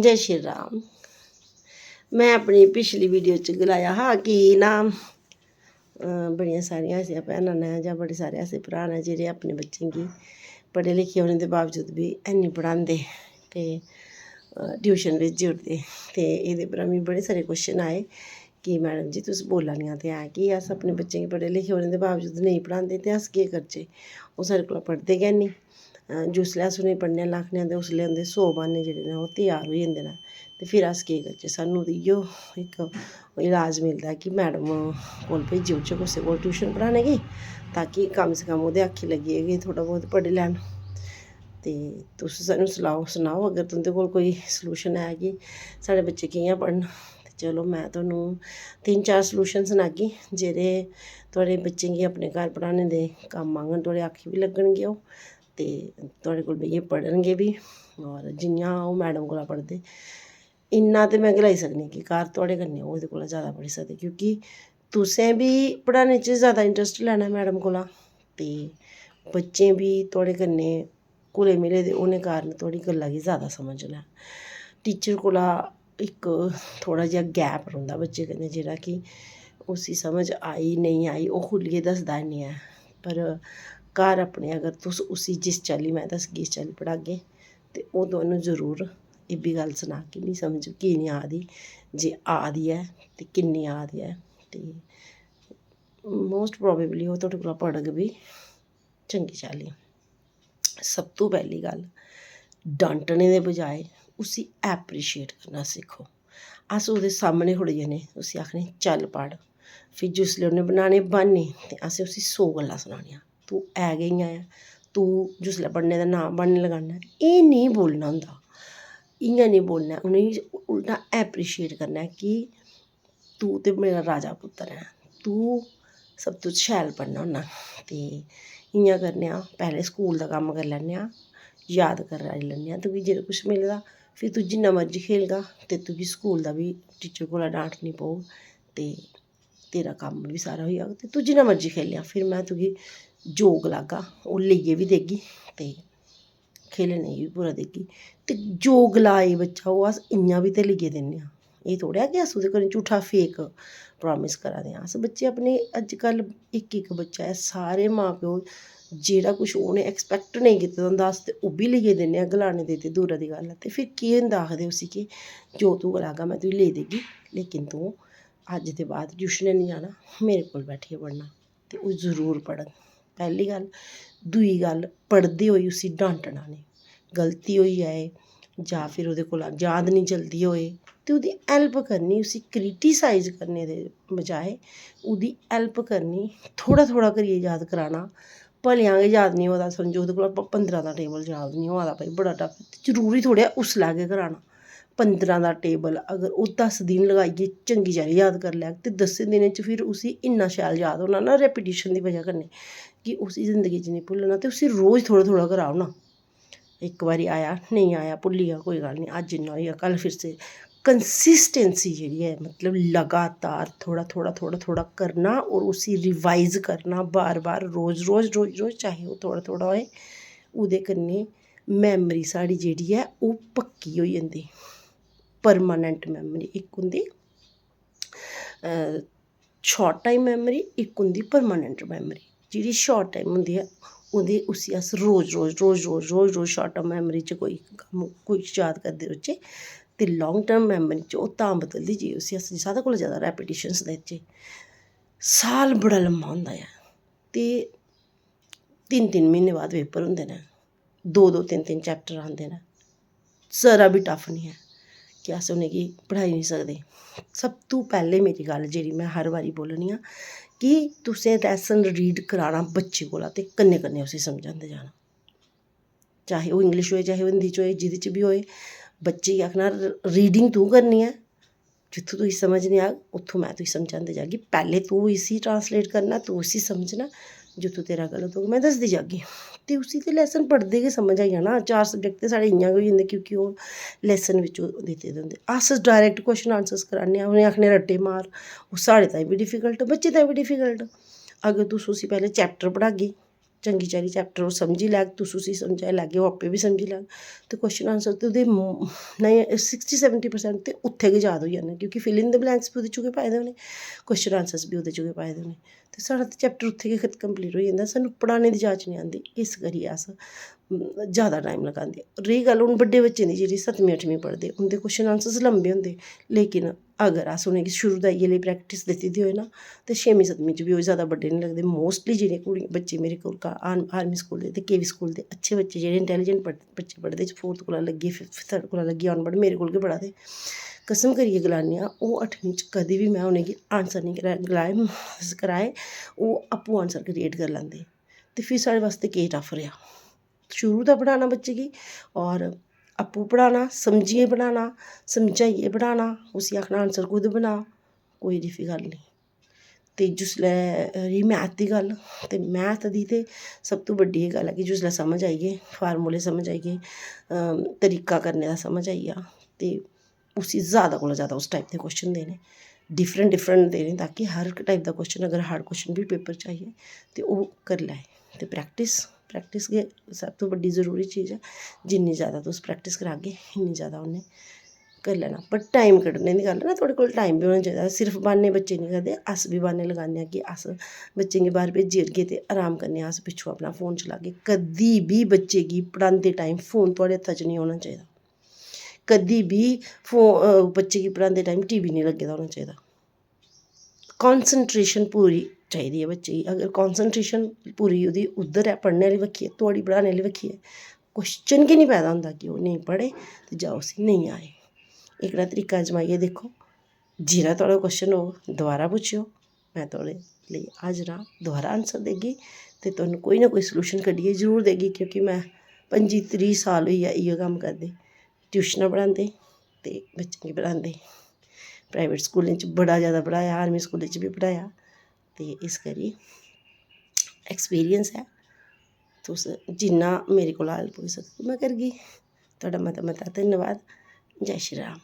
जय श्री राम। मैं अपनी पिछली वीडियो च गलाया हा कि ना बड़ियां सारियां ऐसियां भैनां ने जां बड़े सारे ऐसे भ्राऽ ने जेह्ड़े अपने बच्चें गी पढ़े लिखे होने दे बावजूद भी हैनी पढ़ांदे ते ट्यूशन भेजी ओड़दे। ते एह्दे पर मिगी बड़े सारे क्वेश्चन आए कि मैडम जी तुस बोला दियां ते है कि अस अपने बच्चें गी पढ़े लिखे होने दे बावजूद नेईं पढ़ांदे ते अस केह् करचै, ओह् साढ़े कोला पढ़दे गै निं। जिसलै अस उ'नेंगी पढ़ने आखने आं ते उसलै उं'दे 100 ब्हान्ने जेह्ड़े न ओह् त्यार होई जंदे न। ते फिर अस केह् करचै, सानूं ते इ'यो इक इलाज मिलदा कि मैडम कोल भेजी ओड़चै कुसै कोल ट्यूशन पढ़ाने गी, ताकि कम से कम ओह्दे अक्खी लग्गी जाए कि थोह्ड़ा बहुत पढ़ी लैन। ते तुस सानूं सनाओ अगर तुं'दे कोल कोई सलूशन है कि साढ़े बच्चे कि'यां पढ़न, ते चलो मैं तुहानूं 3-4 सलूशन सनागी जेह्ड़े थुआढ़े बच्चें गी अपने घर पढ़ाने दे कम्म आङन, थुआढ़े अक्खी बी लग्गन गे ओह् ते थुआढ़े कोल बेहियै पढ़न गे बी। होर जियां ओह् मैडम कोला पढ़दे इन्ना ते मैं गलाई सकनी कि घर थुआढ़े कन्नै ओह् ओह्दे कोला ज़्यादा पढ़ी सकदे, क्योंकि तुसें बी पढ़ाने च ज़्यादा इंटरस्ट लैना मैडम कोला ते बच्चें बी थुआढ़े कन्नै घुले मिले दे होने कारण थुआढ़ी गल्ला गी ज़्यादा समझना। टीचर कोला इक थोह्ड़ा जेहा गैप रौंह्दा बच्चे कन्नै, जेह्ड़ा कि उसी समझ आई नेईं आई ओह् खुल्लियै दसदा हैनी ऐ। पर घर अपने अगर तुस उसी जिस चाल्ली मैं दसगी इस चाल्ली पढ़ागे ते ओह् तुहानूं जरूर एह् बी गल्ल सनाग कि मिगी समझ की निं आ दी, जे आ दी ऐ ते किन्नी आ दी ऐ। ते मोस्ट प्रोबेबली ओह् तुआढ़े कोला पढ़ग बी चंगी चाल्ली। सब तो पैह्ली गल्ल, डांटने दे बजाए उसी ऐप्रीशिएट करना सिक्खो। अस ओह्दे सामनै खड़ोई जन्ने उसी आखने चल पढ़, फिर जिसलै उन्नै बनाने ब्हान्ने ते असें उसी 100 गल्लां सनानियां, तूं है गै इ'यां ऐ, तूं जिसलै पढ़ने दा नांऽ ब्हान्ने लगाना एह् नेईं बोलना होंदा, इ'यां निं बोलना ऐ। उ'नेंगी उल्टा ऐप्रीशिएट करना ऐ कि तूं ते मेरा राजा पुत्तर ऐ, तूं सब तो शैल पढ़ना होन्ना। ते इ'यां करने आं, पैह्लें स्कूल दा कम्म करी लैन्ने आं, याद कराई लैन्ने आं तुगी जेह्ड़ा कुछ मिले दा, फिर तूं जिन्ना मर्जी खेलगा ते तुगी स्कूल दा बी टीचर कोला डांट निं पौग ते तेरा कम्म बी सारा होई जाग ते तूं जिन्ना मर्जी खेलेआं। फिर मैं तुगी जो गलागा ओह् लेइयै बी देगी ते खेलने गी बी पूरा देगी। ते जो गलाए बच्चा ओह् अस इ'यां बी ते लेइयै दिन्ने आं, एह् थोह्ड़ा ऐ कि अस ओह्दे कन्नै झूठा फेक प्रामिस करा दे आं। अस बच्चे अपने अज्जकल इक बच्चा ऐ, सारे मां प्यो जेह्ड़ा कुछ उ'नें एक्सपैक्ट नेईं कीते दा होंदा अस ते ओह् बी लेइयै दिन्ने आं, गलाने दे ते दूरा दी गल्ल ऐ। ते फिर केह् होंदा आखदे उसी कि जो तूं गलागा मैं तुगी लेई देगी, लेकिन तूं अज्ज दे बाद ट्यूशन हैनी जाना, मेरे कोल बैठियै पढ़ना। ते ओह् जरूर पढ़ग, पैह्ली गल्ल। दूई गल्ल, पढ़दे होई उसी डांटना नेईं, गलती होई जाए जां फिर ओह्दे कोला याद निं जल्दी होए ते ओह्दी हैल्प करनी, उसी क्रिटिसाइज़ करने दे बजाए ओह्दी हैल्प करनी, थोह्ड़ा थोह्ड़ा करियै याद कराना। भलेआं गै याद निं होआ दा, समझो ओह्दे कोला 15 दा टेबल याद निं होआ दा भाई बड़ा टफ, जरूरी थोह्ड़े ऐ उसलै गै कराना। 15 दा टेबल अगर ओह् 10 दिन लगाइयै चंगी चाल्ली याद करी लैग ते 10 दिनें च फिर उसी इन्ना शैल याद होना ना रेपीटिशन दी बजह कन्नै कि उसी जिंदगी च निं भुल्लना। ते उसी रोज़ थोह्ड़ा थोह्ड़ा कराओ ना, इक बारी आया नेईं आया भुल्ली गेआ कोई गल्ल निं, अज्ज इन्ना होई गेआ कल फिर से। कंसिस्टेंसी जेह्ड़ी ऐ मतलब लगातार थोह्ड़ा थोह्ड़ा थोह्ड़ा थोह्ड़ा करना और उसी रिवाइज़ करना बार बार, रोज़ रोज़ रोज़ रोज़, चाहे ओह् थोह्ड़ा थोह्ड़ा होए। ओह्दे कन्नै मैमरी साढ़ी जेह्ड़ी ऐ ओह् पक्की होई जंदी। परमानेंट मैमरी इक होंदी शार्ट टाइम मैमरी, इक होंदी परमानेंट मैमरी। जेह्ड़ी शार्ट टाइम होंदी ऐ ओह्दे उसी अस रोज़ रोज़ रोज़ रोज़ रोज़ रोज़ शार्ट टर्म मैमरी च कोई कम्म कोई याद करदे रौह्चै ते लांग टर्म मैमरी च ओह् तां बदलदी जे उसी अस ज़्यादा कोला ज़्यादा रेपीटिशन्स देचै। साल बड़ा लम्मा होंदा ऐ ते 3-3 म्हीने बाद पेपर होंदे न, 2-2 3-3 चैप्टर आंदे न, ज़रा बी टफ निं ऐ कि अस उ'नेंगी पढ़ाई निं सकदे। सब तो पैह्लें मेरी गल्ल जेह्ड़ी मैं हर बारी बोलनी आं कि तुसें लैसन रीड कराना बच्चे कोला ते कन्नै कन्नै उसी समझांदे जाना, चाहे ओह् इंग्लिश होए चाहे ओह् हिंदी च होए जेह्दे च बी होए। बच्चे गी आखना रीडिंग तूं करनी ऐ, जित्थूं तुगी समझ निं आग उत्थूं मैं तुगी समझांदे जागी, पैह्लें तूं इसी ट्रांसलेट करना, तूं इसी समझना, जित्थूं तेरा गलत होग मैं दसदी जागी। ते उसी ते लैसन पढ़दे गै समझ आई जाना। 4 सब्जैक्ट ते साढ़े इ'यां गै होई जंदे क्योंकि ओह् लैसन बिच्चों दित्ते दे होंदे। अस डायरैक्ट क्वेश्चन आंसर्स कराने आं, उ'नें आखने रट्टे मार, ओह् साढ़े ताईं बी डिफिकल्ट बच्चे ताईं बी डिफिकल्ट। अगर तुस उसी पैह्लें चैप्टर पढ़ागी ਚੰਗੀ ਚਾਰੀ ਚੈਪਟਰ ਉਹ ਸਮਝੀ ਲੱਗ, ਤੁਸੀਂ ਉसी ਸਮਝਾਏ ਲੱਗੇ, ਉਹ ਆਪੇ ਵੀ ਸਮਝੀ ਲੱਗ, ਤੇ ਕੁਐਸਚਨ ਆਨਸਰ ਤੇ ਉਹਦੇ ਨਹੀਂ 60-70% ਤੇ ਉੱਥੇ गै याद हो जाने, क्योंकि फिल इन द ब्लैंक्स भी ਉਹਦੇ ਚੋਂ पाए दे होने, कुएस्चन आंसर्स भी ਉਹਦੇ ਚੋਂ पाए दे होने, ਤੇ ਸਾਡਾ ਤਾਂ ਚੈਪਟਰ ਉੱਥੇ गै कंप्लीट हो ਜਾਂਦਾ। ਸਾਨੂੰ पढ़ाने ਦੀ जाच नहीं आती, इस करियै अस ज़्यादा टाइम लगांदे। रही गल्ल हून बड्डे बच्चे दी, जेह्ड़ी 7वीं 8वीं पढ़दे, उं'दे क्वेश्चन आंसर्स लंबे होंदे, लेकिन अगर अस उ'नेंगी शुरू दा इ'यै लेई प्रैक्टिस दित्ती दी होए ना, ते 6वीं 7वीं च बी ओह् ज़्यादा बड्डे नहीं लगदे। मोस्टली जेह्ड़े कुड़ियां बच्चे मेरे कोल आर्मी स्कूल दे ते KV स्कूल दे अच्छे बच्चे, जेह्ड़े इंटैलीजेंट बच्चे पढ़दे, 4th कोला लग्गियै 5th कोला लग्गियै ऑनवर्ड मेरे कोल गै पढ़ा दे। कसम करियै गलानी आं, ओह् 8वीं च कदें भी मैं उ'नेंगी आंसर नहीं कराए, ओह् आपूं आंसर क्रिएट करी लैंदे। ते फिर साढ़े बास्ते केह् टफ रेहा शुरू दा पढ़ाना बच्चे गी, और आपूं पढ़ाना, समझियै पढ़ाना, समझाइयै पढ़ाना, उसी आखना आंसर खुद बना, कोई डिफिकल्ट नहीं। ते जिसलै रेही मैथ दी गल्ल, ते मैथ दी ते सब तो बड्डी एह् गल्ल ऐ कि जिसलै समझ आई गे, फार्मूले समझ आई गे, तरीका करने दा समझ आई गेआ, ते उसी ज़्यादा कोला ज़्यादा उस टाइप दे क्वेश्चन देने, डिफरेंट देने, ताकि हर टाइप दा क्वेश्चन, अगर हार्ड क्वेश्चन भी पेपर च आई जाए ते ओह् करी लैए। ते प्रैक्टिस गै सब तो बड्डी जरूरी चीज़ ऐ, जिन्नी ज़्यादा तुस प्रैक्टिस करागे इन्नी ज़्यादा उन्नै करी लैना। पर टाइम कड्ढने दी गल्ल ना, थुआढ़े कोल टाइम बी होना चाहिदा। सिर्फ ब्हान्ने बच्चे नहीं करदे, अस बी ब्हान्ने लगाने आं कि अस बच्चें गी बाह्र भेजी ओड़गे ते अराम कन्नै अस पिच्छों अपना फ़ोन चलागे। कदी बी बच्चे गी पढ़ांदे टाइम फ़ोन थुआढ़े हत्था च नहीं होना चाहिदा, कदी बी बच्चे गी पढ़ांदे टाइम TV नहीं लग्गे दा होना चाहिदा। कॉन्सनट्रेशन पूरी चाहिदी ऐ बच्चे गी। अगर कॉन्सनट्रेशन पूरी ओह्दी उद्धर ऐ, पढ़ने आह्ली बक्खी ऐ, थुआढ़ी पढ़ाने आह्ली बक्खी ऐ, क्वेश्चन गै नहीं पैदा होंदा कि ओह् नेईं पढ़े ते जां उसी नेईं आए। एह्कड़ा तरीका अजमाइयै दिक्खो, जेह्ड़ा थुआढ़ा क्वेश्चन होग दोबारा पुच्छेओ, मैं थुआढ़े लेई हाजर आं, दोबारा आंसर देगी, ते तुहानूं कोई ना कोई सलूशन कड्ढियै जरूर देगी। क्योंकि मैं 25-30 साल होई गेआ इ'यै कम्म करदे, ट्यूशनां पढ़ांदे ते बच्चें गी पढ़ांदे। प्राइवेट स्कूलें च बड़ा ज़्यादा पढ़ाया, आर्मी स्कूलें च बी पढ़ाया, ते इस करी एक्सपीरियंस ऐ। तुस जिन्ना मेरे कोला हेल्प होई सकदी मैं करगी। तुहाडा मता मता धन्नवाद। जय श्री राम।